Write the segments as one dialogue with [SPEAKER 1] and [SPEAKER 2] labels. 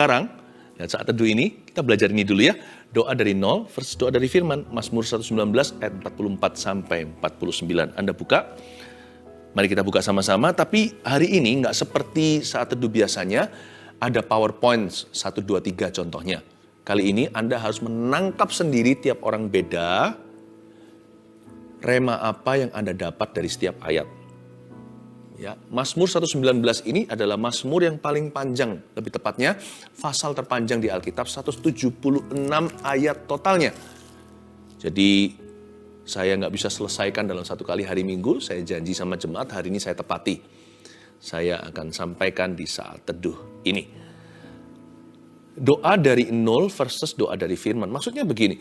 [SPEAKER 1] Sekarang, saat teduh ini, kita belajar ini dulu ya. Doa dari 0 versus doa dari firman. Mazmur 119 ayat 44 sampai 49. Anda buka. Mari kita buka sama-sama. Tapi hari ini nggak seperti saat teduh biasanya. Ada PowerPoint 1, 2, 3 contohnya. Kali ini Anda harus menangkap sendiri tiap orang beda. Rema apa yang Anda dapat dari setiap ayat. Ya, Mazmur 119 ini adalah Mazmur yang paling panjang, lebih tepatnya pasal terpanjang di Alkitab, 176 ayat totalnya. Jadi saya nggak bisa selesaikan dalam satu kali hari Minggu, saya janji sama jemaat hari ini saya tepati. Saya akan sampaikan di saat teduh ini. Doa dari 0 versus doa dari firman. Maksudnya begini,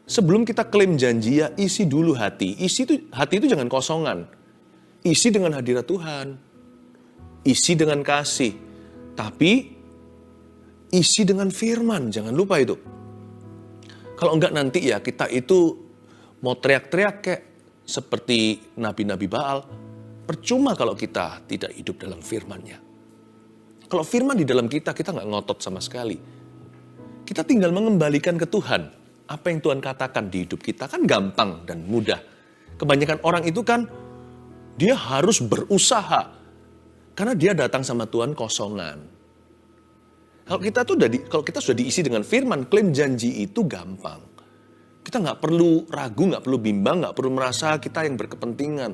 [SPEAKER 1] sebelum kita klaim janji ya isi dulu hati. Hati itu jangan kosongan. Isi dengan hadirat Tuhan, isi dengan kasih, tapi isi dengan firman, jangan lupa itu. Kalau enggak nanti ya kita itu mau teriak-teriak kayak seperti nabi-nabi Baal, percuma kalau kita tidak hidup dalam firman-Nya. Kalau firman di dalam kita nggak ngotot sama sekali. Kita tinggal mengembalikan ke Tuhan. Apa yang Tuhan katakan di hidup kita kan gampang dan mudah. Kebanyakan orang itu kan dia harus berusaha. Karena dia datang sama Tuhan kosongan. Kalau kita sudah diisi dengan firman, klaim janji itu gampang. Kita nggak perlu ragu, nggak perlu bimbang, nggak perlu merasa kita yang berkepentingan.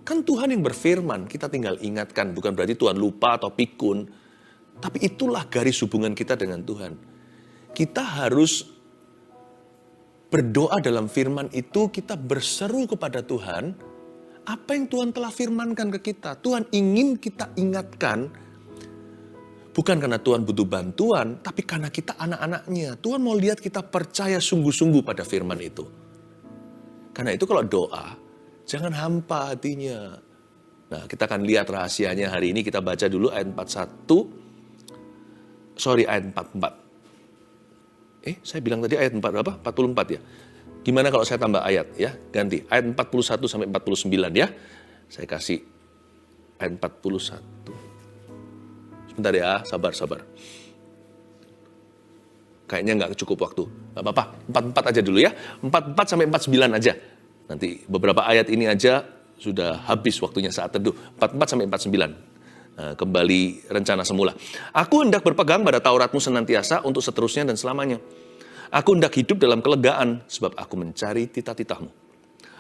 [SPEAKER 1] Kan Tuhan yang berfirman, kita tinggal ingatkan. Bukan berarti Tuhan lupa atau pikun. Tapi itulah garis hubungan kita dengan Tuhan. Kita harus berdoa dalam firman itu, kita berseru kepada Tuhan. Apa yang Tuhan telah firmankan ke kita. Tuhan ingin kita ingatkan. Bukan karena Tuhan butuh bantuan. Tapi karena kita anak-anaknya. Tuhan mau lihat kita percaya sungguh-sungguh pada firman itu. Karena itu kalau doa. Jangan hampa hatinya. Nah kita akan lihat rahasianya hari ini. Kita baca dulu ayat 44. Saya bilang tadi ayat 4 berapa? 44 ya. Gimana kalau saya tambah ayat ya? Ganti. Ayat 41 sampai 49 ya. Saya kasih ayat 41. Sebentar ya, sabar. Kayaknya nggak cukup waktu. Nggak apa-apa, 44 aja dulu ya. 44 sampai 49 aja. Nanti beberapa ayat ini aja sudah habis waktunya saat teduh. 44 sampai 49. Kembali rencana semula. Aku hendak berpegang pada Tauratmu senantiasa untuk seterusnya dan selamanya. Aku hendak hidup dalam kelegaan, sebab aku mencari titah-titahmu.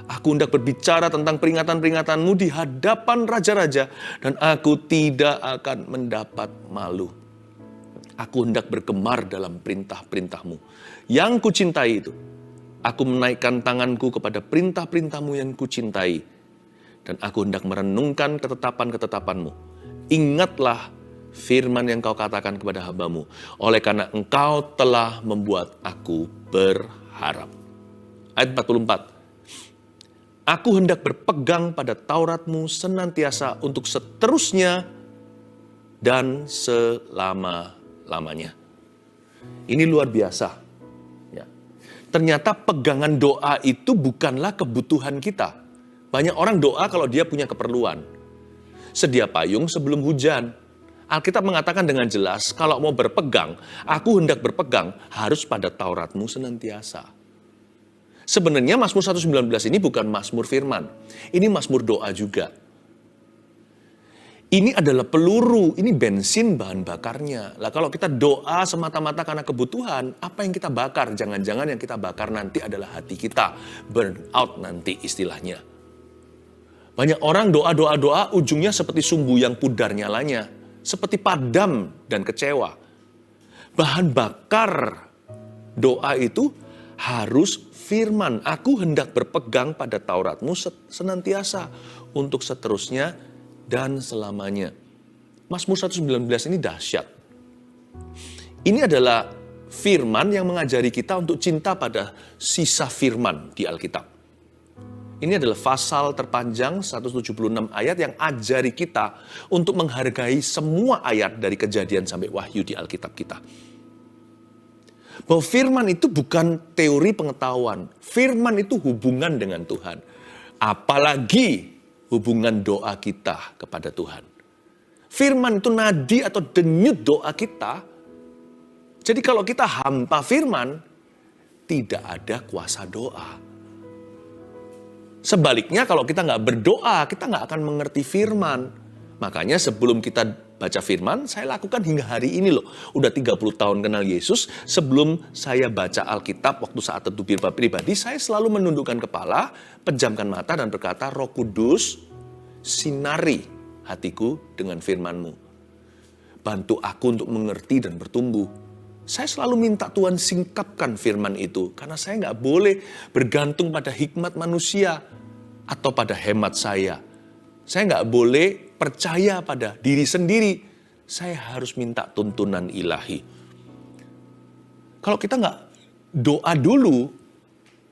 [SPEAKER 1] Aku hendak berbicara tentang peringatan-peringatanmu di hadapan raja-raja, dan aku tidak akan mendapat malu. Aku hendak bergemar dalam perintah-perintahmu. Yang kucintai itu, aku menaikkan tanganku kepada perintah-perintahmu yang kucintai, dan aku hendak merenungkan ketetapan-ketetapanmu. Ingatlah firman yang kau katakan kepada hamba-Mu, oleh karena engkau telah membuat aku berharap. Ayat 44. Aku hendak berpegang pada Taurat-Mu senantiasa untuk seterusnya dan selama-lamanya. Ini luar biasa. Ya. Ternyata pegangan doa itu bukanlah kebutuhan kita. Banyak orang doa kalau dia punya keperluan. Sedia payung sebelum hujan. Alkitab mengatakan dengan jelas, kalau mau berpegang, aku hendak berpegang, harus pada Taurat-Mu senantiasa. Sebenarnya Mazmur 119 ini bukan Mazmur firman. Ini Mazmur doa juga. Ini adalah peluru, ini bensin bahan bakarnya. Lah kalau kita doa semata-mata karena kebutuhan, apa yang kita bakar? Jangan-jangan yang kita bakar nanti adalah hati kita. Burn out nanti istilahnya. Banyak orang doa-doa ujungnya seperti sumbu yang pudar nyalanya. Seperti padam dan kecewa. Bahan bakar doa itu harus firman. Aku hendak berpegang pada Taurat-Mu senantiasa untuk seterusnya dan selamanya. Mazmur 119 ini dahsyat. Ini adalah firman yang mengajari kita untuk cinta pada sisa firman di Alkitab. Ini adalah pasal terpanjang 176 ayat yang ajari kita untuk menghargai semua ayat dari Kejadian sampai Wahyu di Alkitab kita. Bahwa firman itu bukan teori pengetahuan. Firman itu hubungan dengan Tuhan. Apalagi hubungan doa kita kepada Tuhan. Firman itu nadi atau denyut doa kita Jadi kalau kita hampa firman, tidak ada kuasa doa. Sebaliknya kalau kita nggak berdoa, kita nggak akan mengerti firman. Makanya sebelum kita baca firman, saya lakukan hingga hari ini loh. Udah 30 tahun kenal Yesus, sebelum saya baca Alkitab waktu saat teduh pribadi, saya selalu menundukkan kepala, pejamkan mata dan berkata, Roh Kudus, sinari hatiku dengan firman-Mu. Bantu aku untuk mengerti dan bertumbuh. Saya selalu minta Tuhan singkapkan firman itu. Karena saya nggak boleh bergantung pada hikmat manusia atau pada hemat saya. Saya nggak boleh percaya pada diri sendiri. Saya harus minta tuntunan ilahi. Kalau kita nggak doa dulu,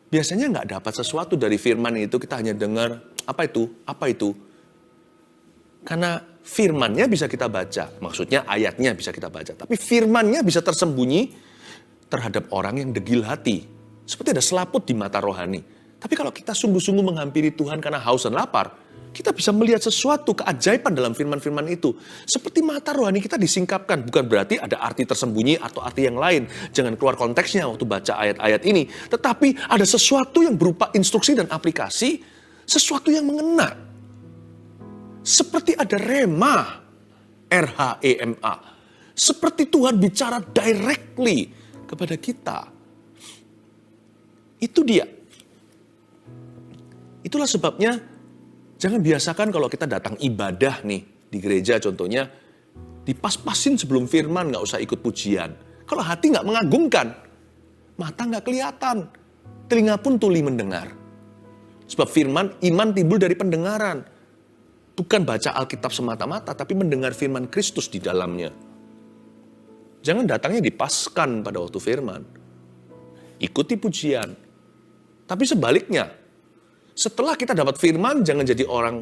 [SPEAKER 1] biasanya nggak dapat sesuatu dari firman itu. Kita hanya dengar, apa itu? Apa itu? Karena firmannya bisa kita baca, maksudnya ayatnya bisa kita baca. Tapi firmannya bisa tersembunyi terhadap orang yang degil hati. Seperti ada selaput di mata rohani. Tapi kalau kita sungguh-sungguh menghampiri Tuhan karena haus dan lapar, kita bisa melihat sesuatu keajaiban dalam firman-firman itu. Seperti mata rohani kita disingkapkan, bukan berarti ada arti tersembunyi atau arti yang lain. Jangan keluar konteksnya waktu baca ayat-ayat ini. Tetapi ada sesuatu yang berupa instruksi dan aplikasi, sesuatu yang mengena. Seperti ada rema, R-H-E-M-A. Seperti Tuhan bicara directly kepada kita. Itu dia. Itulah sebabnya, jangan biasakan kalau kita datang ibadah nih, di gereja contohnya, dipas-pasin sebelum firman, gak usah ikut pujian. Kalau hati gak mengagungkan, mata gak kelihatan, telinga pun tuli mendengar. Sebab firman, iman timbul dari pendengaran. Bukan baca Alkitab semata-mata, tapi mendengar firman Kristus di dalamnya. Jangan datangnya dipaskan pada waktu firman. Ikuti pujian. Tapi sebaliknya, setelah kita dapat firman, jangan jadi orang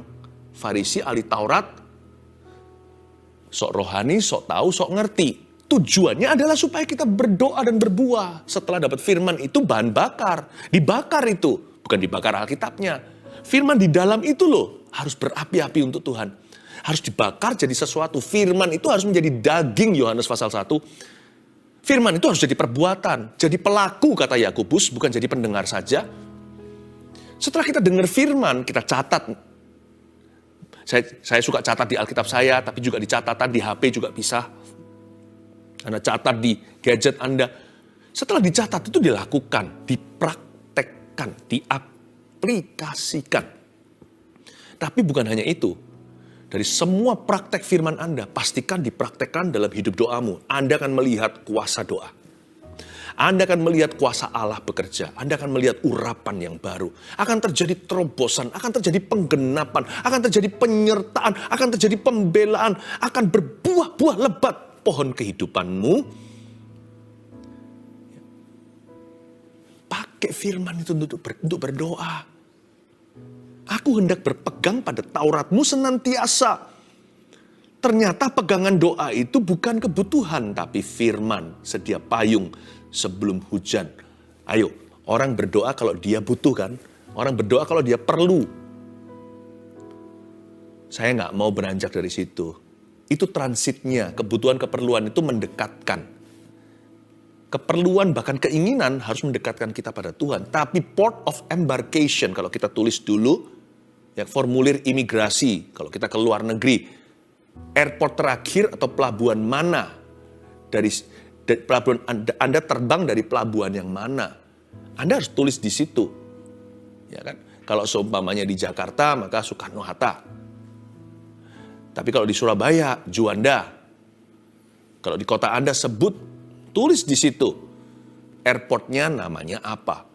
[SPEAKER 1] Farisi, ahli Taurat, sok rohani, sok tahu, sok ngerti. Tujuannya adalah supaya kita berdoa dan berbuah. Setelah dapat firman itu bahan bakar. Dibakar itu, bukan dibakar Alkitabnya. Firman di dalam itu loh. Harus berapi-api untuk Tuhan. Harus dibakar jadi sesuatu. Firman itu harus menjadi daging, Yohanes pasal 1. Firman itu harus jadi perbuatan. Jadi pelaku, kata Yakobus, bukan jadi pendengar saja. Setelah kita dengar firman, kita catat. Saya suka catat di Alkitab saya, tapi juga di catatan di HP juga bisa. Anda catat di gadget Anda. Setelah dicatat itu dilakukan, dipraktekkan, diaplikasikan. Tapi bukan hanya itu. Dari semua praktek firman Anda, pastikan dipraktekkan dalam hidup doamu. Anda akan melihat kuasa doa. Anda akan melihat kuasa Allah bekerja. Anda akan melihat urapan yang baru. Akan terjadi terobosan, akan terjadi penggenapan, akan terjadi penyertaan, akan terjadi pembelaan, akan berbuah-buah lebat pohon kehidupanmu. Pakai firman itu untuk berdoa. Aku hendak berpegang pada Tauratmu senantiasa. Ternyata pegangan doa itu bukan kebutuhan, tapi firman, sedia payung sebelum hujan. Ayo, orang berdoa kalau dia butuh kan? Orang berdoa kalau dia perlu. Saya nggak mau beranjak dari situ. Itu transitnya, kebutuhan keperluan itu mendekatkan. Keperluan bahkan keinginan harus mendekatkan kita pada Tuhan. Tapi port of embarkation, kalau kita tulis dulu, ya, formulir imigrasi, kalau kita ke luar negeri, airport terakhir atau pelabuhan mana, dari pelabuhan Anda terbang dari pelabuhan yang mana, Anda harus tulis di situ. Ya kan? Kalau seumpamanya di Jakarta, maka Soekarno-Hatta. Tapi kalau di Surabaya, Juanda. Kalau di kota Anda sebut, tulis di situ. Airportnya namanya apa.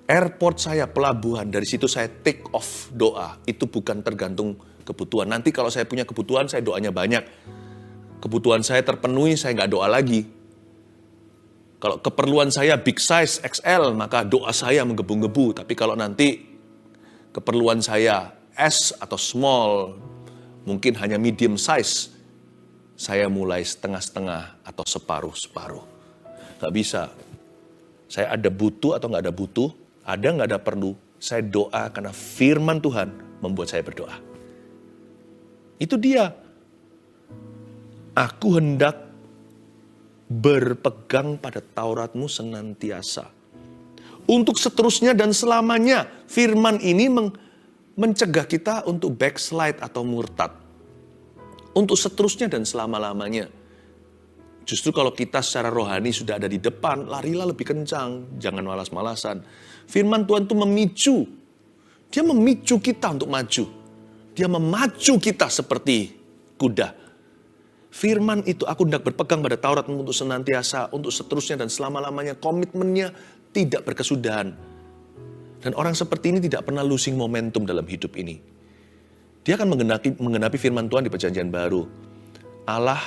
[SPEAKER 1] Airport saya, pelabuhan, dari situ saya take off doa. Itu bukan tergantung kebutuhan. Nanti kalau saya punya kebutuhan, saya doanya banyak. Kebutuhan saya terpenuhi, saya nggak doa lagi. Kalau keperluan saya big size, XL, maka doa saya menggebu-gebu. Tapi kalau nanti keperluan saya S atau small, mungkin hanya medium size, saya mulai setengah-setengah atau separuh-separuh. Nggak bisa. Saya ada butuh atau nggak ada butuh, ada nggak ada perlu, saya doa karena firman Tuhan membuat saya berdoa. Itu dia. Aku hendak berpegang pada Tauratmu senantiasa. Untuk seterusnya dan selamanya, firman ini mencegah kita untuk backslide atau murtad. Untuk seterusnya dan selama-lamanya. Justru kalau kita secara rohani sudah ada di depan, larilah lebih kencang, jangan malas-malasan. Firman Tuhan itu memicu. Dia memicu kita untuk maju. Dia memacu kita seperti kuda. Firman itu, aku hendak berpegang pada Tauratmu untuk senantiasa, untuk seterusnya dan selama-lamanya. Komitmennya tidak berkesudahan. Dan orang seperti ini tidak pernah losing momentum dalam hidup ini. Dia akan menggenapi firman Tuhan di perjanjian baru. Allah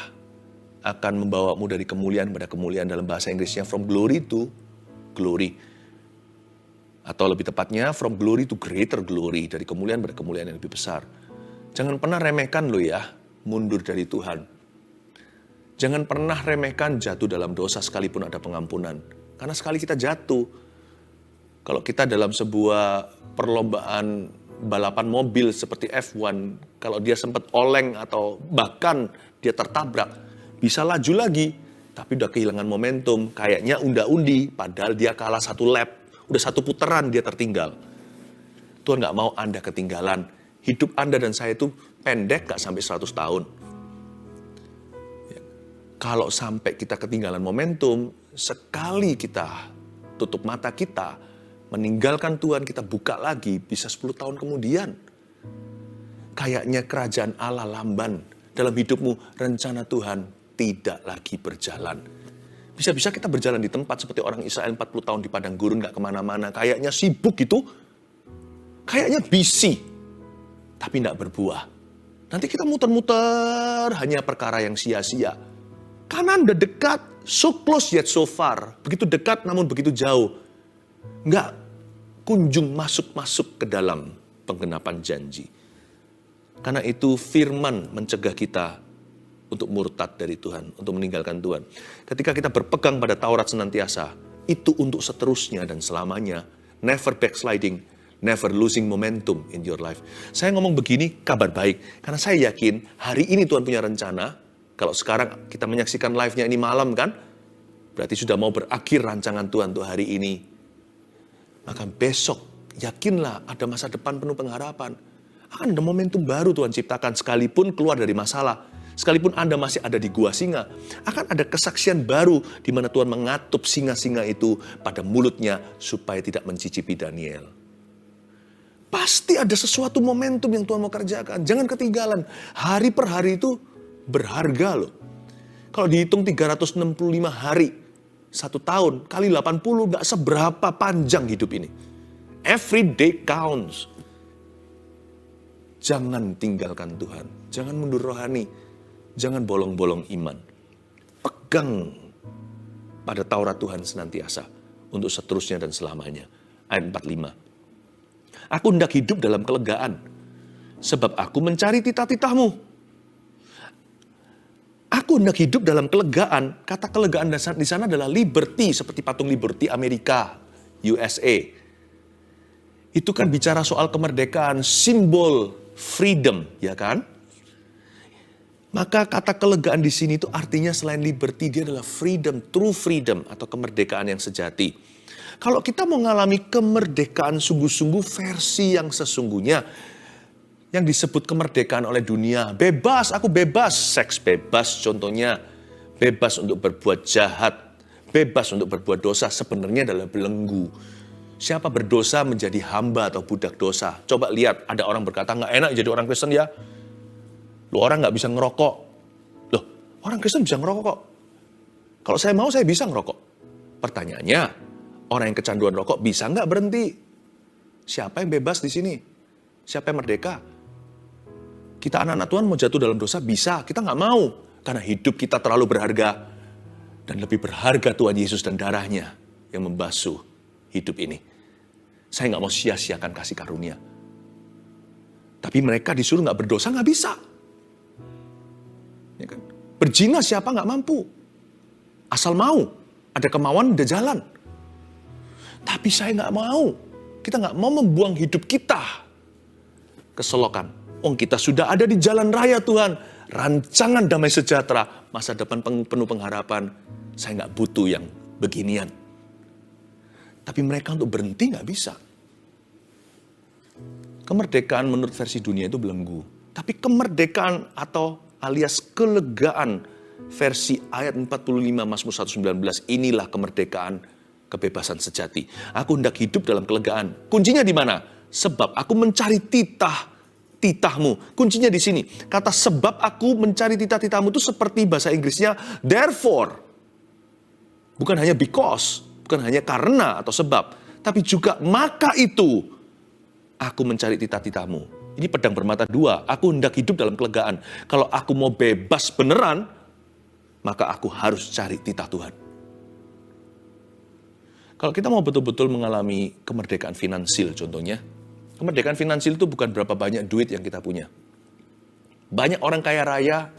[SPEAKER 1] akan membawamu dari kemuliaan pada kemuliaan, dalam bahasa Inggrisnya from glory to glory. Atau lebih tepatnya from glory to greater glory, dari kemuliaan pada kemuliaan yang lebih besar. Jangan pernah remehkan lo ya, mundur dari Tuhan. Jangan pernah remehkan jatuh dalam dosa sekalipun ada pengampunan. Karena sekali kita jatuh, kalau kita dalam sebuah perlombaan balapan mobil seperti F1, kalau dia sempat oleng atau bahkan dia tertabrak, bisa laju lagi, tapi udah kehilangan momentum, kayaknya unda-undi, padahal dia kalah 1 lap, udah 1 putaran dia tertinggal. Tuhan gak mau Anda ketinggalan. Hidup Anda dan saya itu pendek, gak sampai 100 tahun. Kalau sampai kita ketinggalan momentum, sekali kita tutup mata kita, meninggalkan Tuhan, kita buka lagi, bisa 10 tahun kemudian. Kayaknya kerajaan Allah lamban. Dalam hidupmu, rencana Tuhan tidak lagi berjalan. Bisa-bisa kita berjalan di tempat seperti orang Israel 40 tahun di padang gurun, gak kemana-mana. Kayaknya sibuk gitu. Kayaknya busy. Tapi gak berbuah. Nanti kita muter-muter, hanya perkara yang sia-sia. Kanan udah dekat, so close yet so far. Begitu dekat namun begitu jauh. Nggak kunjung masuk-masuk ke dalam penggenapan janji. Karena itu firman mencegah kita untuk murtad dari Tuhan, untuk meninggalkan Tuhan. Ketika kita berpegang pada Taurat senantiasa, itu untuk seterusnya dan selamanya. Never backsliding, never losing momentum in your life. Saya ngomong begini, kabar baik. Karena saya yakin hari ini Tuhan punya rencana. Kalau sekarang kita menyaksikan live-nya ini malam kan, berarti sudah mau berakhir rancangan Tuhan untuk hari ini. Maka besok, yakinlah ada masa depan penuh pengharapan. Akan ada momentum baru Tuhan ciptakan, sekalipun keluar dari masalah. Sekalipun Anda masih ada di gua singa, akan ada kesaksian baru di mana Tuhan mengatup singa-singa itu pada mulutnya supaya tidak mencicipi Daniel. Pasti ada sesuatu momentum yang Tuhan mau kerjakan. Jangan ketinggalan. Hari per hari itu berharga loh. Kalau dihitung 365 hari, 1 tahun, kali 80 gak seberapa panjang hidup ini. Every day counts. Jangan tinggalkan Tuhan. Jangan mundur rohani. Jangan bolong-bolong iman. Pegang pada Taurat Tuhan senantiasa. Untuk seterusnya dan selamanya. Ayat 45. Aku hendak hidup dalam kelegaan. Sebab aku mencari titah-titahmu. Aku hendak hidup dalam kelegaan. Kata kelegaan di sana adalah liberty, seperti patung Liberty Amerika, USA. Itu kan bicara soal kemerdekaan, simbol freedom, ya kan? Maka kata kelegaan di sini itu artinya selain liberty, dia adalah freedom, true freedom atau kemerdekaan yang sejati. Kalau kita mau mengalami kemerdekaan sungguh-sungguh versi yang sesungguhnya, yang disebut kemerdekaan oleh dunia. Bebas, aku bebas. Seks bebas contohnya. Bebas untuk berbuat jahat. Bebas untuk berbuat dosa. Sebenarnya adalah belenggu. Siapa berdosa menjadi hamba atau budak dosa. Coba lihat, ada orang berkata, nggak enak jadi orang Kristen ya. Loh, orang nggak bisa ngerokok. Loh, orang Kristen bisa ngerokok kok. Kalau saya mau, saya bisa ngerokok. Pertanyaannya, orang yang kecanduan rokok bisa nggak berhenti? Siapa yang bebas di sini? Siapa yang merdeka? Kita anak-anak Tuhan mau jatuh dalam dosa bisa, kita nggak mau. Karena hidup kita terlalu berharga. Dan lebih berharga Tuhan Yesus dan darahnya yang membasuh hidup ini. Saya nggak mau sia-siakan kasih karunia. Tapi mereka disuruh nggak berdosa, nggak bisa. Ya kan? Berzina siapa nggak mampu. Asal mau, ada kemauan, ada jalan. Tapi saya nggak mau. Kita nggak mau membuang hidup kita ke selokan. Kita sudah ada di jalan raya Tuhan. Rancangan damai sejahtera. Masa depan penuh pengharapan. Saya nggak butuh yang beginian. Tapi mereka untuk berhenti nggak bisa. Kemerdekaan menurut versi dunia itu belenggu. Tapi kemerdekaan atau alias kelegaan versi ayat 45 Mazmur 119, inilah kemerdekaan kebebasan sejati. Aku hendak hidup dalam kelegaan. Kuncinya di mana? Sebab aku mencari titahmu. Kuncinya di sini. Kata sebab aku mencari titahmu itu seperti bahasa Inggrisnya therefore. Bukan hanya because, bukan hanya karena atau sebab, tapi juga maka itu aku mencari titahmu. Ini pedang bermata dua. Aku hendak hidup dalam kelegaan. Kalau aku mau bebas beneran, maka aku harus cari titah Tuhan. Kalau kita mau betul-betul mengalami kemerdekaan finansial contohnya, kemerdekaan finansial itu bukan berapa banyak duit yang kita punya. Banyak orang kaya raya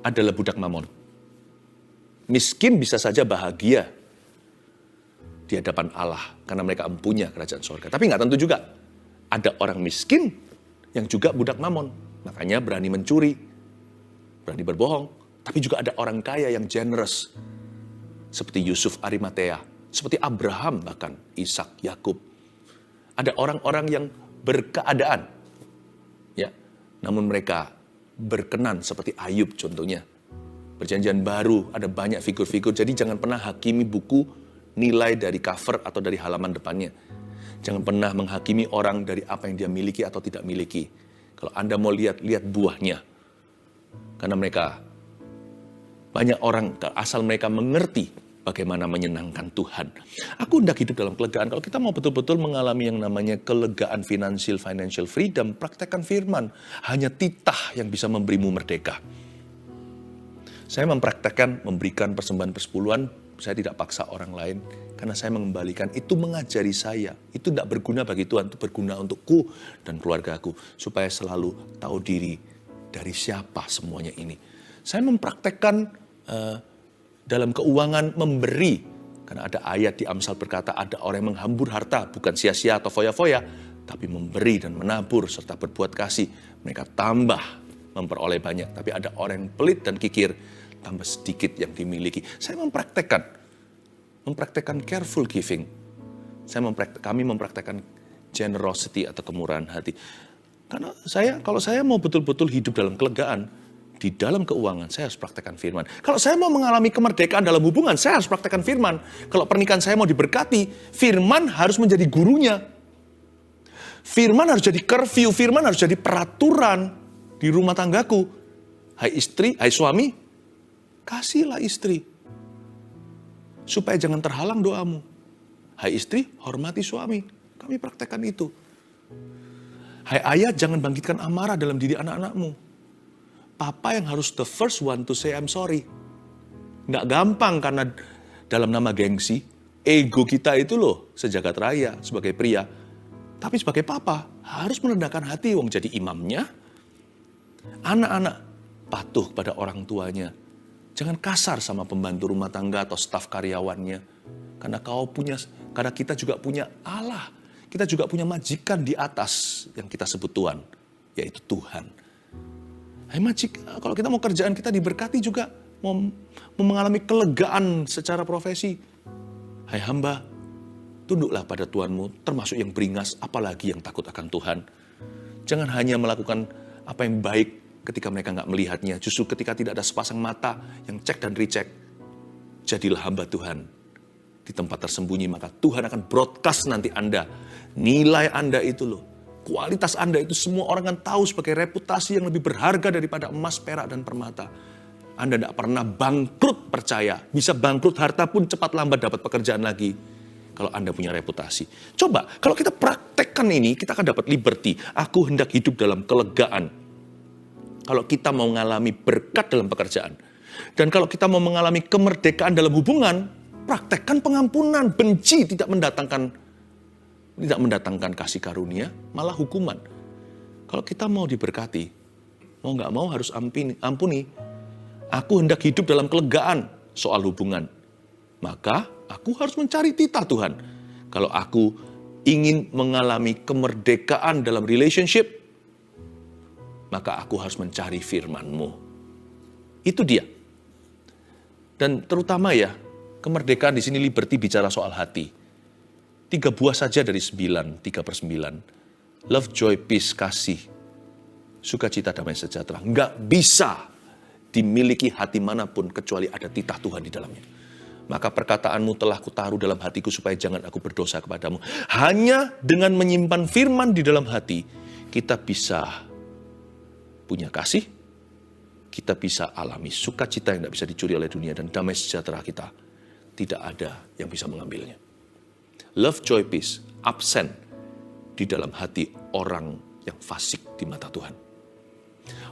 [SPEAKER 1] adalah budak mamon. Miskin bisa saja bahagia di hadapan Allah karena mereka empunya kerajaan sorga. Tapi nggak tentu juga. Ada orang miskin yang juga budak mamon. Makanya berani mencuri, berani berbohong. Tapi juga ada orang kaya yang generous. Seperti Yusuf Arimatea, seperti Abraham bahkan, Ishak, Yakub. Ada orang-orang yang berkeadaan, ya, namun mereka berkenan seperti Ayub contohnya. Perjanjian baru ada banyak figur-figur, jadi jangan pernah hakimi buku nilai dari cover atau dari halaman depannya. Jangan pernah menghakimi orang dari apa yang dia miliki atau tidak miliki. Kalau Anda mau lihat buahnya. Karena mereka, banyak orang asal mereka mengerti bagaimana menyenangkan Tuhan. Aku hendak hidup dalam kelegaan. Kalau kita mau betul-betul mengalami yang namanya kelegaan financial freedom, praktekkan firman. Hanya titah yang bisa memberimu merdeka. Saya mempraktekkan memberikan persembahan persepuluhan, saya tidak paksa orang lain. Karena saya mengembalikan, itu mengajari saya. Itu tidak berguna bagi Tuhan, itu berguna untukku dan keluargaku. Supaya selalu tahu diri dari siapa semuanya ini. Saya mempraktekkan dalam keuangan memberi. Karena ada ayat di Amsal berkata, ada orang yang menghambur harta, bukan sia-sia atau foya-foya, tapi memberi dan menabur serta berbuat kasih. Mereka tambah memperoleh banyak. Tapi ada orang yang pelit dan kikir, tambah sedikit yang dimiliki. Saya mempraktekkan careful giving. Kami mempraktekkan generosity atau kemurahan hati. Karena kalau saya mau betul-betul hidup dalam kelegaan, di dalam keuangan, saya harus praktekkan firman. Kalau saya mau mengalami kemerdekaan dalam hubungan, saya harus praktekkan firman. Kalau pernikahan saya mau diberkati, firman harus menjadi gurunya. Firman harus jadi curfew, firman harus jadi peraturan di rumah tanggaku. Hai istri, hai suami, kasihlah istri. Supaya jangan terhalang doamu. Hai istri, hormati suami. Kami praktekkan itu. Hai ayah, jangan bangkitkan amarah dalam diri anak-anakmu. Papa yang harus the first one to say I'm sorry. Nggak gampang karena dalam nama gengsi, ego kita itu loh sejagat raya sebagai pria. Tapi sebagai papa harus merendahkan hati, wong jadi imamnya. Anak-anak patuh pada orang tuanya. Jangan kasar sama pembantu rumah tangga atau staf karyawannya. Karena kita juga punya Allah. Kita juga punya majikan di atas yang kita sebut Tuhan, yaitu Tuhan. Hai kalau kita mau kerjaan kita diberkati juga, mau mengalami kelegaan secara profesi. Hai hamba, tunduklah pada Tuhanmu, termasuk yang beringas, apalagi yang takut akan Tuhan. Jangan hanya melakukan apa yang baik ketika mereka nggak melihatnya. Justru ketika tidak ada sepasang mata yang cek dan recheck, jadilah hamba Tuhan. Di tempat tersembunyi, maka Tuhan akan broadcast nanti Anda. Nilai Anda itu loh. Kualitas Anda itu semua orang akan tahu sebagai reputasi yang lebih berharga daripada emas, perak, dan permata. Anda tidak pernah bangkrut percaya. Bisa bangkrut harta pun cepat lambat dapat pekerjaan lagi. Kalau Anda punya reputasi. Coba, kalau kita praktekkan ini, kita akan dapat liberty. Aku hendak hidup dalam kelegaan. Kalau kita mau mengalami berkat dalam pekerjaan. Dan kalau kita mau mengalami kemerdekaan dalam hubungan, praktekkan pengampunan. Benci tidak mendatangkan kasih karunia, malah hukuman. Kalau kita mau diberkati, mau nggak mau harus ampuni. Aku hendak hidup dalam kelegaan soal hubungan. Maka aku harus mencari titah Tuhan. Kalau aku ingin mengalami kemerdekaan dalam relationship, maka aku harus mencari firman-Mu. Itu dia. Dan terutama ya, kemerdekaan di sini liberty bicara soal hati. 3 buah saja dari 9, 3/9. Love, joy, peace, kasih, sukacita, damai sejahtera. Nggak bisa dimiliki hati manapun kecuali ada titah Tuhan di dalamnya. Maka perkataanmu telah kutaruh dalam hatiku supaya jangan aku berdosa kepadamu. Hanya dengan menyimpan firman di dalam hati, kita bisa punya kasih, kita bisa alami sukacita yang tidak bisa dicuri oleh dunia, dan damai sejahtera kita tidak ada yang bisa mengambilnya. Love, joy, peace absen di dalam hati orang yang fasik di mata Tuhan.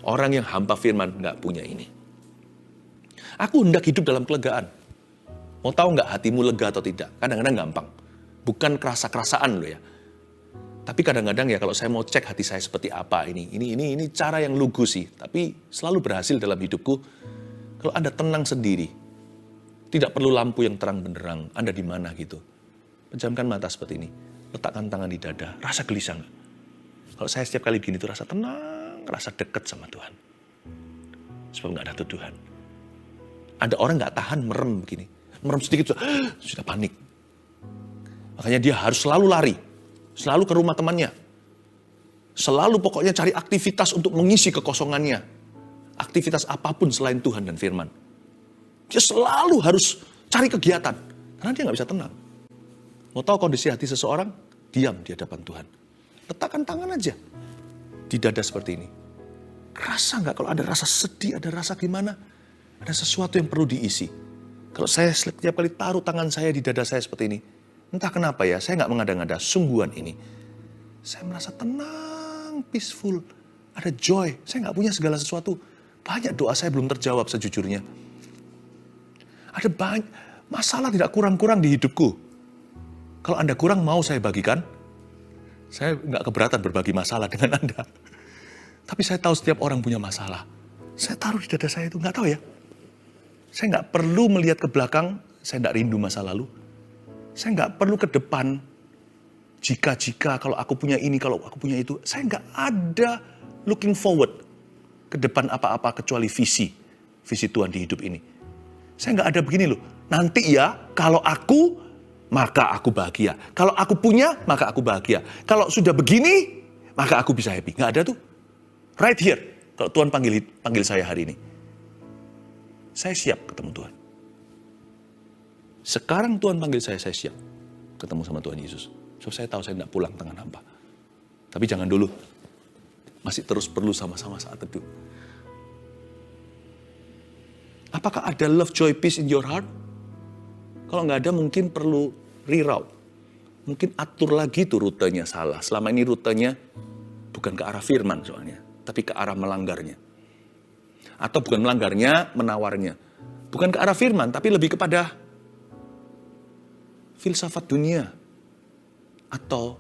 [SPEAKER 1] Orang yang hamba firman nggak punya ini. Aku hendak hidup dalam kelegaan. Mau tahu nggak hatimu lega atau tidak? Kadang-kadang gampang. Bukan kerasa-kerasaan loh ya. Tapi kadang-kadang ya kalau saya mau cek hati saya seperti apa ini cara yang lugu sih. Tapi selalu berhasil dalam hidupku. Kalau Anda tenang sendiri, tidak perlu lampu yang terang benderang. Anda di mana gitu. Pejamkan mata seperti ini. Letakkan tangan di dada. Rasa gelisah nggak? Kalau saya setiap kali begini tuh rasa tenang, rasa dekat sama Tuhan. Sebab nggak ada tuduhan. Ada orang nggak tahan merem begini. Merem sedikit sudah panik. Makanya dia harus selalu lari. Selalu ke rumah temannya. Selalu pokoknya cari aktivitas untuk mengisi kekosongannya. Aktivitas apapun selain Tuhan dan firman. Dia selalu harus cari kegiatan. Karena dia nggak bisa tenang. Mau tahu kondisi hati seseorang? Diam di hadapan Tuhan. Letakkan tangan aja di dada seperti ini. Rasa nggak kalau ada rasa sedih, ada rasa gimana? Ada sesuatu yang perlu diisi. Kalau saya setiap kali taruh tangan saya di dada saya seperti ini, entah kenapa ya, saya nggak mengada-ngada, sungguhan ini. Saya merasa tenang, peaceful, ada joy. Saya nggak punya segala sesuatu. Banyak doa saya belum terjawab sejujurnya. Ada banyak masalah tidak kurang-kurang di hidupku. Kalau Anda kurang, mau saya bagikan. Saya nggak keberatan berbagi masalah dengan Anda. Tapi saya tahu setiap orang punya masalah. Saya taruh di dada saya itu, nggak tahu ya. Saya nggak perlu melihat ke belakang, saya nggak rindu masa lalu. Saya nggak perlu ke depan, jika kalau aku punya ini, kalau aku punya itu. Saya nggak ada looking forward ke depan apa-apa kecuali visi Tuhan di hidup ini. Saya nggak ada begini loh, nanti ya kalau aku, maka aku bahagia. Kalau aku punya, maka aku bahagia. Kalau sudah begini, maka aku bisa happy. Nggak ada tuh. Right here, kalau Tuhan panggil saya hari ini. Saya siap ketemu Tuhan. Sekarang Tuhan panggil saya siap ketemu sama Tuhan Yesus. So saya tahu saya tidak pulang tangan hampa. Tapi jangan dulu. Masih terus perlu sama-sama saat teduh. Apakah ada love, joy, peace in your heart? Kalau nggak ada mungkin perlu reroute. Mungkin atur lagi tuh rutenya salah. Selama ini rutenya bukan ke arah firman soalnya. Tapi ke arah melanggarnya. Atau bukan melanggarnya, menawarnya. Bukan ke arah firman, tapi lebih kepada filsafat dunia. Atau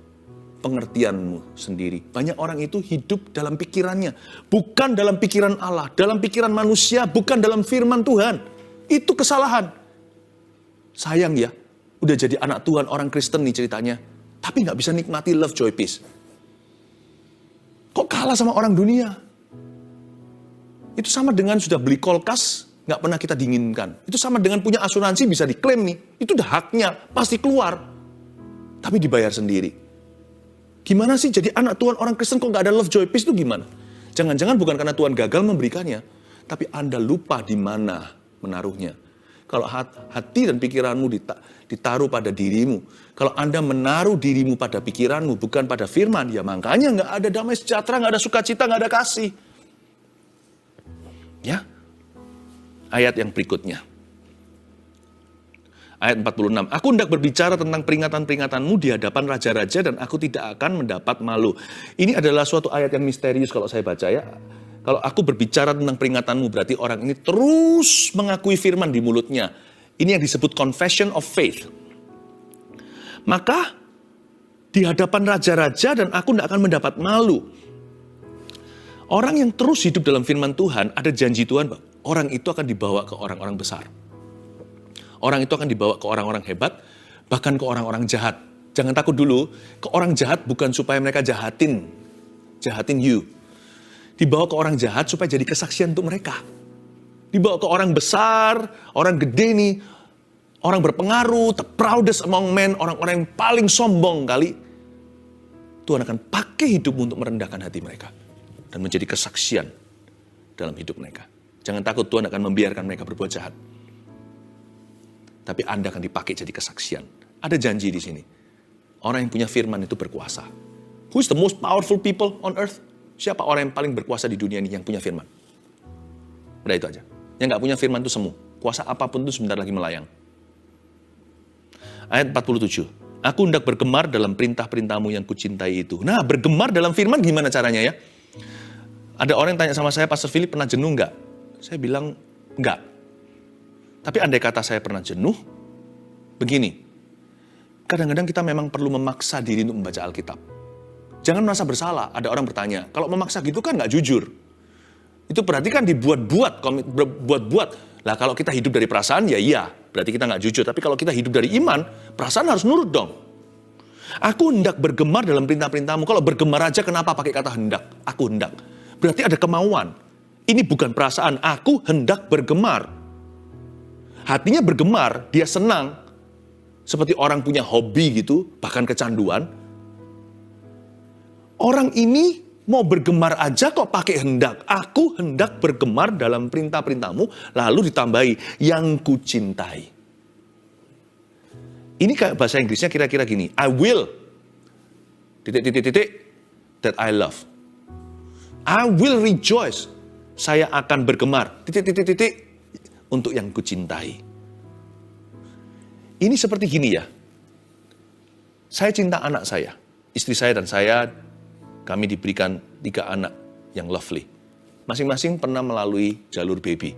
[SPEAKER 1] pengertianmu sendiri. Banyak orang itu hidup dalam pikirannya. Bukan dalam pikiran Allah, dalam pikiran manusia, bukan dalam firman Tuhan. Itu kesalahan. Sayang ya, udah jadi anak Tuhan, orang Kristen nih ceritanya. Tapi gak bisa nikmati love, joy, peace. Kok kalah sama orang dunia? Itu sama dengan sudah beli kulkas, nggak pernah kita dinginkan. Itu sama dengan punya asuransi bisa diklaim nih. Itu udah haknya, pasti keluar. Tapi dibayar sendiri. Gimana sih jadi anak Tuhan orang Kristen kok nggak ada love, joy, peace itu gimana? Jangan-jangan bukan karena Tuhan gagal memberikannya. Tapi Anda lupa di mana menaruhnya. Kalau hati dan pikiranmu ditaruh pada dirimu. Kalau Anda menaruh dirimu pada pikiranmu, bukan pada firman. Ya makanya nggak ada damai sejahtera, nggak ada sukacita, nggak ada kasih. Ya, ayat yang berikutnya. Ayat 46. Aku hendak berbicara tentang peringatan-peringatanmu di hadapan raja-raja dan aku tidak akan mendapat malu. Ini adalah suatu ayat yang misterius kalau saya baca ya. Kalau aku berbicara tentang peringatanmu berarti orang ini terus mengakui firman di mulutnya. Ini yang disebut confession of faith. Maka di hadapan raja-raja dan aku tidak akan mendapat malu. Orang yang terus hidup dalam firman Tuhan, ada janji Tuhan, orang itu akan dibawa ke orang-orang besar. Orang itu akan dibawa ke orang-orang hebat, bahkan ke orang-orang jahat. Jangan takut dulu, ke orang jahat bukan supaya mereka jahatin you. Dibawa ke orang jahat supaya jadi kesaksian untuk mereka. Dibawa ke orang besar, orang gede nih, orang berpengaruh, the proudest among men, orang-orang yang paling sombong kali. Tuhan akan pakai hidupmu untuk merendahkan hati mereka. Dan menjadi kesaksian dalam hidup mereka. Jangan takut, Tuhan akan membiarkan mereka berbuat jahat. Tapi Anda akan dipakai jadi kesaksian. Ada janji di sini. Orang yang punya firman itu berkuasa. Who is the most powerful people on earth? Siapa orang yang paling berkuasa di dunia ini yang punya firman? Udah itu aja. Yang gak punya firman itu semu. Kuasa apapun itu sebentar lagi melayang. Ayat 47. Aku hendak bergemar dalam perintah-perintahmu yang kucintai itu. Nah, bergemar dalam firman gimana caranya ya? Ada orang yang tanya sama saya, Pastor Philip pernah jenuh nggak? Saya bilang, enggak. Tapi andai kata saya pernah jenuh, begini. Kadang-kadang kita memang perlu memaksa diri untuk membaca Alkitab. Jangan merasa bersalah. Ada orang bertanya, kalau memaksa gitu kan nggak jujur. Itu berarti kan dibuat-buat. Lah kalau kita hidup dari perasaan, ya iya. Berarti kita nggak jujur. Tapi kalau kita hidup dari iman, perasaan harus nurut dong. Aku hendak bergemar dalam perintah-perintahmu. Kalau bergemar aja kenapa pakai kata hendak? Aku hendak. Berarti ada kemauan. Ini bukan perasaan. Aku hendak bergemar. Hatinya bergemar, dia senang. Seperti orang punya hobi gitu, bahkan kecanduan. Orang ini mau bergemar aja kok pakai hendak. Aku hendak bergemar dalam perintah-perintahmu, lalu ditambahi, yang kucintai. Ini kayak bahasa Inggrisnya kira-kira gini, I will, that I love. I will rejoice, saya akan bergemar, untuk yang kucintai. Ini seperti gini ya, saya cinta anak saya, istri saya dan saya, kami diberikan 3 anak yang lovely. Masing-masing pernah melalui jalur baby.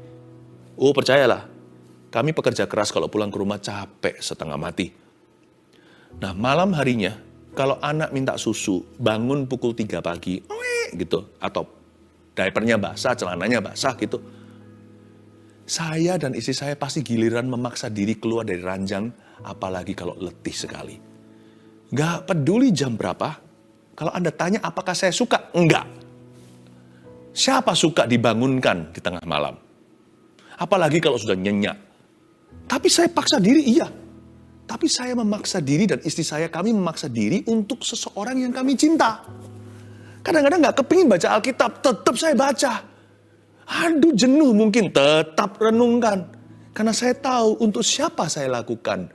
[SPEAKER 1] Oh percayalah, kami pekerja keras kalau pulang ke rumah capek setengah mati. Nah malam harinya, kalau anak minta susu, bangun pukul 3 pagi, gitu. Atau diapernya basah, celananya basah gitu. Saya dan istri saya pasti giliran memaksa diri keluar dari ranjang, apalagi kalau letih sekali. Gak peduli jam berapa, kalau Anda tanya apakah saya suka? Enggak. Siapa suka dibangunkan di tengah malam? Apalagi kalau sudah nyenyak. Tapi saya paksa diri, iya. Tapi saya memaksa diri dan istri saya, kami memaksa diri untuk seseorang yang kami cinta. Kadang-kadang gak kepingin baca Alkitab, tetap saya baca. Aduh jenuh mungkin, tetap renungkan. Karena saya tahu untuk siapa saya lakukan.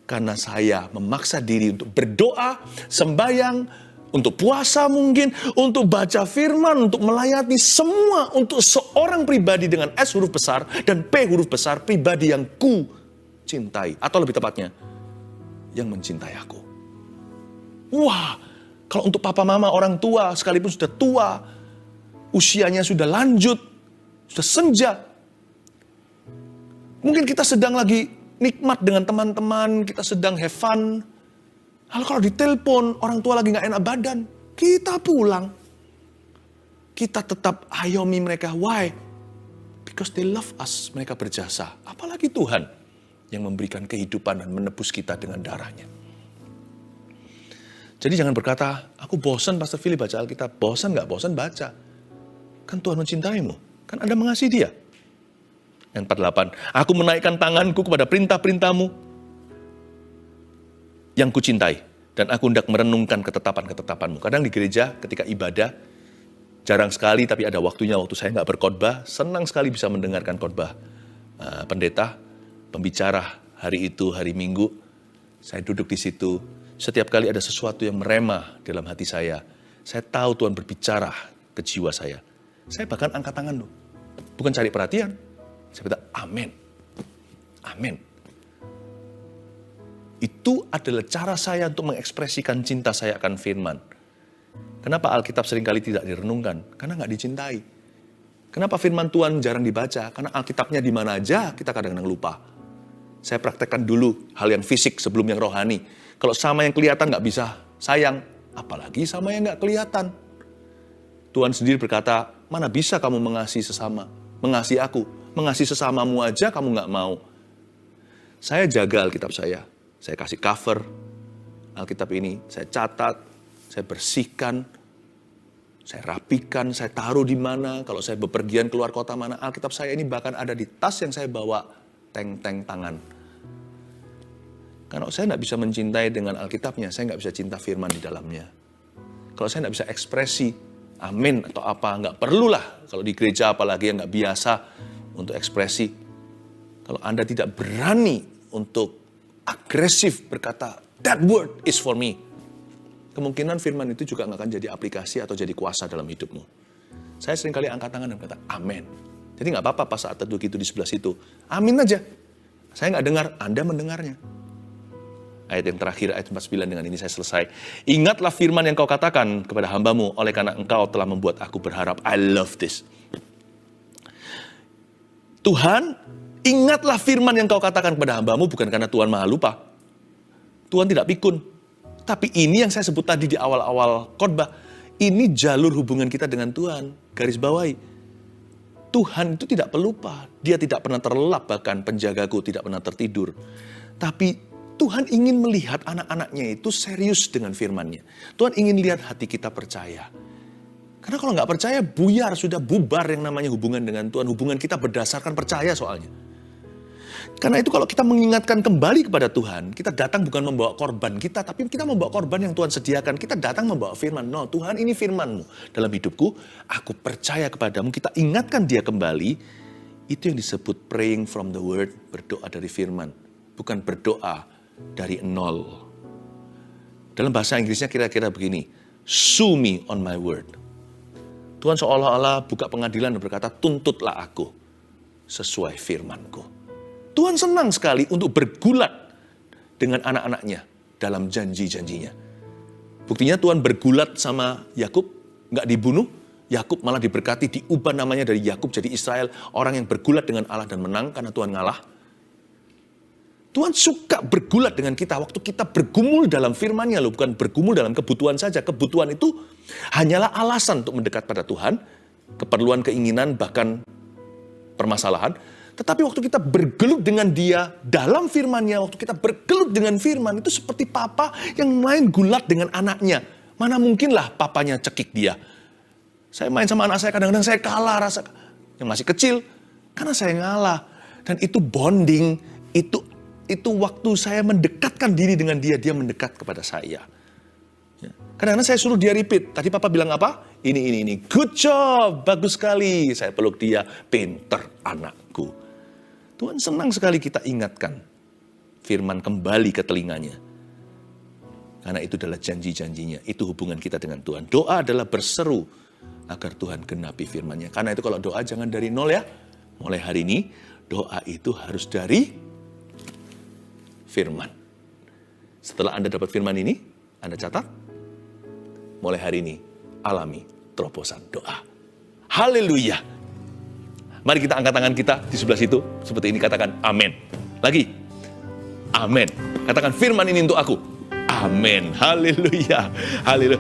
[SPEAKER 1] Karena saya memaksa diri untuk berdoa, sembahyang, untuk puasa mungkin, untuk baca firman, untuk melayani semua untuk seorang pribadi dengan S huruf besar dan P huruf besar, pribadi yang ku cintai. Atau lebih tepatnya, yang mencintai aku. Wah, kalau untuk papa mama orang tua, sekalipun sudah tua, usianya sudah lanjut, sudah senja. Mungkin kita sedang lagi nikmat dengan teman-teman, kita sedang have fun. Lalu kalau ditelepon, orang tua lagi gak enak badan, kita pulang. Kita tetap ayomi mereka. Why? Because they love us. Mereka berjasa. Apalagi Tuhan yang memberikan kehidupan dan menebus kita dengan darahnya. Jadi jangan berkata, aku bosan Pastor Philip baca Alkitab. Bosan gak? Bosan baca. Kan Tuhan mencintaimu. Kan Anda mengasihi dia. Yang 48. Aku menaikkan tanganku kepada perintah-perintahmu yang kucintai. Dan aku hendak merenungkan ketetapan-ketetapanmu. Kadang di gereja ketika ibadah, jarang sekali tapi ada waktunya waktu saya nggak berkhotbah, senang sekali bisa mendengarkan khotbah pendeta, pembicara hari itu, hari Minggu. Saya duduk di situ, setiap kali ada sesuatu yang meremah dalam hati saya tahu Tuhan berbicara ke jiwa saya. Saya bahkan angkat tangan loh. Bukan cari perhatian. Saya bilang, amin. Amin. Itu adalah cara saya untuk mengekspresikan cinta saya akan firman. Kenapa Alkitab seringkali tidak direnungkan? Karena nggak dicintai. Kenapa firman Tuhan jarang dibaca? Karena Alkitabnya di mana aja kita kadang-kadang lupa. Saya praktekkan dulu hal yang fisik sebelum yang rohani. Kalau sama yang kelihatan nggak bisa sayang, apalagi sama yang nggak kelihatan. Tuhan sendiri berkata, mana bisa kamu mengasihi sesama? Mengasihi aku. Mengasihi sesamamu aja kamu nggak mau. Saya jaga Alkitab saya. Saya kasih cover Alkitab ini. Saya catat. Saya bersihkan. Saya rapikan, saya taruh di mana, kalau saya bepergian keluar kota mana, Alkitab saya ini bahkan ada di tas yang saya bawa, teng-teng tangan. Kalau saya nggak bisa mencintai dengan Alkitabnya, saya nggak bisa cinta firman di dalamnya. Kalau saya nggak bisa ekspresi, amin atau apa, nggak perlulah. Kalau di gereja apalagi yang nggak biasa untuk ekspresi. Kalau Anda tidak berani untuk agresif berkata, that word is for me. Kemungkinan firman itu juga nggak akan jadi aplikasi atau jadi kuasa dalam hidupmu. Saya seringkali angkat tangan dan berkata, amin. Jadi nggak apa-apa pas saat teduh gitu di sebelah situ. Amin aja. Saya nggak dengar, Anda mendengarnya. Ayat yang terakhir, ayat 49, dengan ini saya selesai. Ingatlah firman yang kau katakan kepada hambamu, oleh karena engkau telah membuat aku berharap. I love this. Tuhan, ingatlah firman yang kau katakan kepada hambamu, bukan karena Tuhan maha lupa. Tuhan tidak pikun. Tapi ini yang saya sebut tadi di awal-awal khotbah. Ini jalur hubungan kita dengan Tuhan. Garis bawahi. Tuhan itu tidak pelupa. Dia tidak pernah terlelap, bahkan penjagaku tidak pernah tertidur. Tapi Tuhan ingin melihat anak-anaknya itu serius dengan firman-Nya. Tuhan ingin lihat hati kita percaya. Karena kalau nggak percaya, buyar, sudah bubar yang namanya hubungan dengan Tuhan. Hubungan kita berdasarkan percaya soalnya. Karena itu kalau kita mengingatkan kembali kepada Tuhan, kita datang bukan membawa korban kita, tapi kita membawa korban yang Tuhan sediakan. Kita datang membawa firman. No, Tuhan ini firman-Mu dalam hidupku. Aku percaya kepadamu. Kita ingatkan dia kembali. Itu yang disebut praying from the word, berdoa dari firman. Bukan berdoa dari nol. Dalam bahasa Inggrisnya kira-kira begini. Sue me on my word. Tuhan seolah-olah buka pengadilan dan berkata, tuntutlah aku sesuai firman-Ku. Tuhan senang sekali untuk bergulat dengan anak-anaknya dalam janji-janjinya. Buktinya Tuhan bergulat sama Yakub, nggak dibunuh. Yakub malah diberkati, diubah namanya dari Yakub jadi Israel. Orang yang bergulat dengan Allah dan menang karena Tuhan ngalah. Tuhan suka bergulat dengan kita waktu kita bergumul dalam firman-Nya loh, bukan bergumul dalam kebutuhan saja. Kebutuhan itu hanyalah alasan untuk mendekat pada Tuhan, keperluan, keinginan, bahkan permasalahan. Tetapi waktu kita bergelut dengan dia dalam firman-Nya, waktu kita bergelut dengan firman, itu seperti papa yang main gulat dengan anaknya. Mana mungkinlah papanya cekik dia. Saya main sama anak saya, kadang-kadang saya kalah rasa yang masih kecil, karena saya ngalah. Dan itu bonding, itu waktu saya mendekatkan diri dengan dia, dia mendekat kepada saya. Kadang-kadang saya suruh dia repeat. Tadi papa bilang apa? Ini. Good job, bagus sekali. Saya peluk dia, pinter anakku. Tuhan senang sekali kita ingatkan firman kembali ke telinganya. Karena itu adalah janji-janjinya. Itu hubungan kita dengan Tuhan. Doa adalah berseru agar Tuhan genapi firman-Nya. Karena itu kalau doa jangan dari nol ya. Mulai hari ini, doa itu harus dari firman. Setelah Anda dapat firman ini, Anda catat. Mulai hari ini, alami terobosan doa. Haleluya. Mari kita angkat tangan kita di sebelah situ. Seperti ini, katakan amin. Lagi. Amin. Katakan firman ini untuk aku. Amin. Haleluya. Haleluya.